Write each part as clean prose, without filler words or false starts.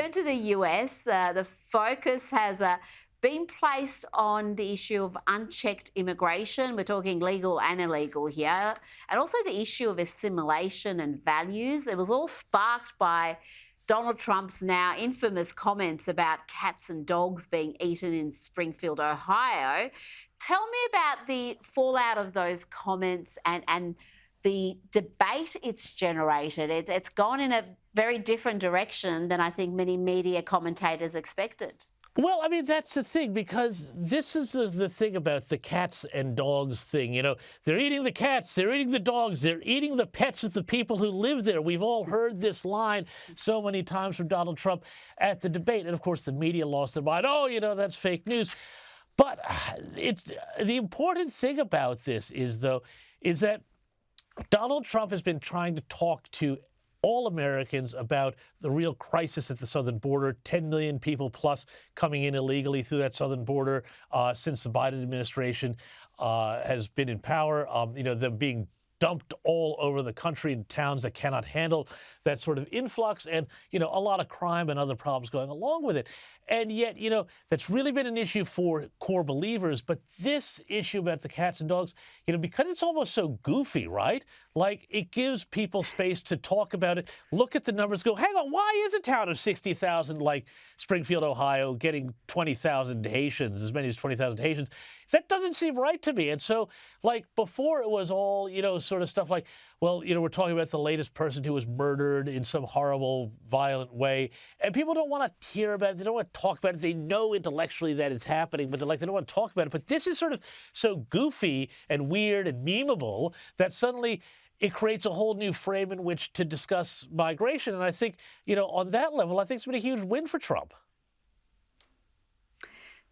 Turn to the US, the focus has been placed on the issue of unchecked immigration. We're talking legal and illegal here, and also the issue of assimilation and values. It was all sparked by Donald Trump's now infamous comments about cats and dogs being eaten in Springfield, Ohio. Tell me about the fallout of those comments and the debate it's generated. It's gone in a very different direction than I think many media commentators expected. Well, I mean, that's the thing, because this is the thing about the cats and dogs thing. You know, they're eating the cats, they're eating the dogs, they're eating the pets of the people who live there. We've all heard this line so many times from Donald Trump at the debate. And of course, the media lost their mind. Oh, you know, that's fake news. But it's the important thing about this is that Donald Trump has been trying to talk to all Americans about the real crisis at the southern border. 10 million people plus coming in illegally through that southern border since the Biden administration has been in power. You know, them being dumped all over the country in towns that cannot handle that sort of influx, and, you know, a lot of crime and other problems going along with it. And yet, you know, that's really been an issue for core believers. But this issue about the cats and dogs, you know, because it's almost so goofy, right? Like, it gives people space to talk about it, look at the numbers, go, hang on, why is a town of 60,000 like Springfield, Ohio, getting 20,000 Haitians, as many as 20,000 Haitians? That doesn't seem right to me. And so, like, before it was all, you know, sort of stuff like, well, you know, we're talking about the latest person who was murdered in some horrible, violent way. And people don't want to hear about it. They don't want to talk about it. They know intellectually that it's happening, but they don't want to talk about it. But this is sort of so goofy and weird and memeable that suddenly it creates a whole new frame in which to discuss migration. And I think, you know, on that level, I think it's been a huge win for Trump.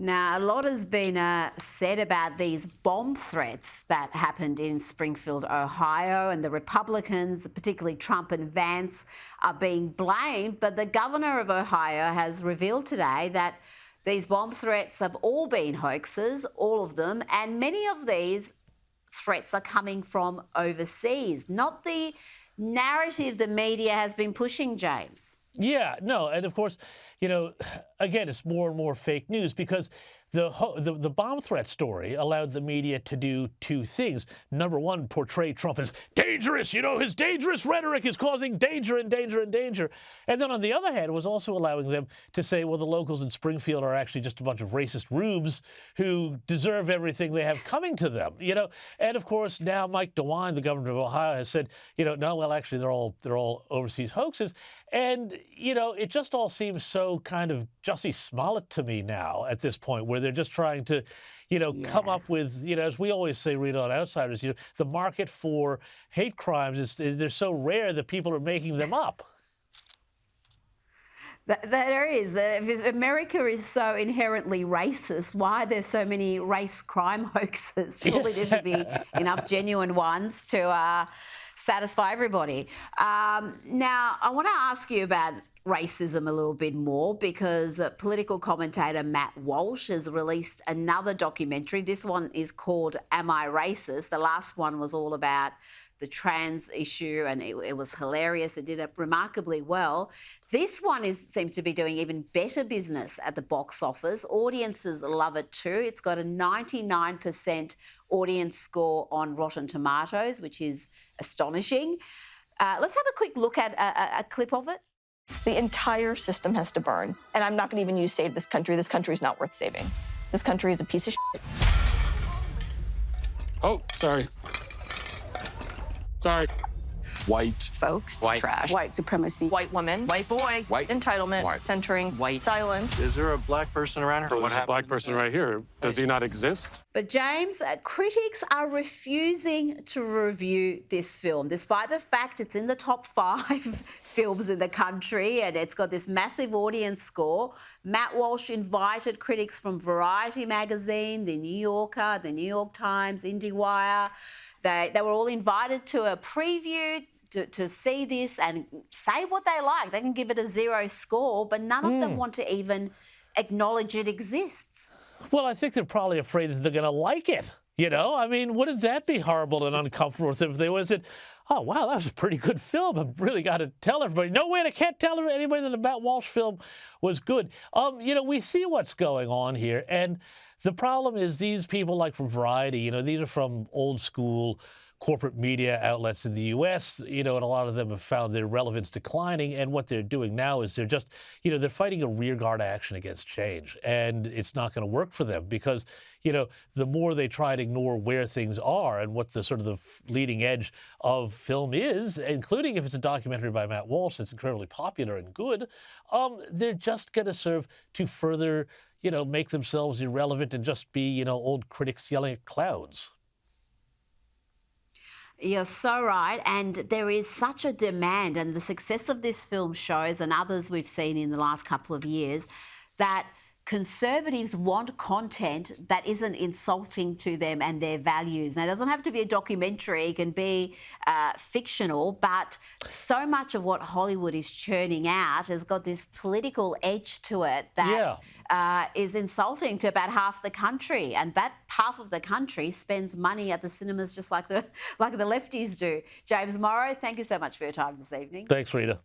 Now, a lot has been said about these bomb threats that happened in Springfield, Ohio, and the Republicans, particularly Trump and Vance, are being blamed. But the governor of Ohio has revealed today that these bomb threats have all been hoaxes, all of them, and many of these threats are coming from overseas, not the narrative the media has been pushing, James. Yeah, no, and of course, you know, again, it's more and more fake news, because the bomb threat story allowed the media to do two things. Number one, portray Trump as dangerous. You know, his dangerous rhetoric is causing danger and danger and danger. And then on the other hand, it was also allowing them to say, well, the locals in Springfield are actually just a bunch of racist rubes who deserve everything they have coming to them. You know, and of course, now Mike DeWine, the governor of Ohio, has said, you know, no, well, actually, they're all overseas hoaxes. And, you know, it just all seems so kind of Jussie Smollett to me now at this point, where they're just trying to, you know, come up with, you know, as we always say, Rita, on Outsiders, you know, the market for hate crimes they're so rare that people are making them up. There is. If America is so inherently racist, why are there so many race crime hoaxes? Surely there should be enough genuine ones to satisfy everybody. Now, I want to ask you about racism a little bit more, because political commentator Matt Walsh has released another documentary. This one is called Am I Racist? The last one was all about the trans issue, and it was hilarious. It did it remarkably well. This one seems to be doing even better business at the box office. Audiences love it too. It's got a 99% audience score on Rotten Tomatoes, which is astonishing. Let's have a quick look at a clip of it. The entire system has to burn. And I'm not going to even use save this country. This country is not worth saving. This country is a piece of shit. Oh, sorry. Sorry. White. Folks. White. Trash. White supremacy. White woman. White boy. White. Entitlement. White. Centering. White. Silence. Is there a black person around here? There's a black person right here. Does he not exist? But James, critics are refusing to review this film, despite the fact it's in the top 5 films in the country and it's got this massive audience score. Matt Walsh invited critics from Variety magazine, The New Yorker, The New York Times, IndieWire. They were all invited to a preview to see this and say what they like. They can give it a 0 score, but none of them want to even acknowledge it exists. Well, I think they're probably afraid that they're going to like it. You know, I mean, wouldn't that be horrible and uncomfortable if they said, oh, wow, that was a pretty good film. I've really got to tell everybody. No way, I can't tell anybody that the Matt Walsh film was good. You know, we see what's going on here. And the problem is these people like from Variety, you know, these are from old school corporate media outlets in the U.S., you know, and a lot of them have found their relevance declining. And what they're doing now is they're just, you know, they're fighting a rearguard action against change. And it's not going to work for them because, you know, the more they try to ignore where things are and what the sort of the leading edge of film is, including if it's a documentary by Matt Walsh that's incredibly popular and good, they're just going to serve to further, you know, make themselves irrelevant and just be, you know, old critics yelling at clouds. You're so right. And there is such a demand, and the success of this film shows, and others we've seen in the last couple of years, that conservatives want content that isn't insulting to them and their values. Now, it doesn't have to be a documentary, it can be fictional, but so much of what Hollywood is churning out has got this political edge to it that is insulting to about half the country. And that half of the country spends money at the cinemas just like the lefties do. James Morrow, thank you so much for your time this evening. Thanks, Rita.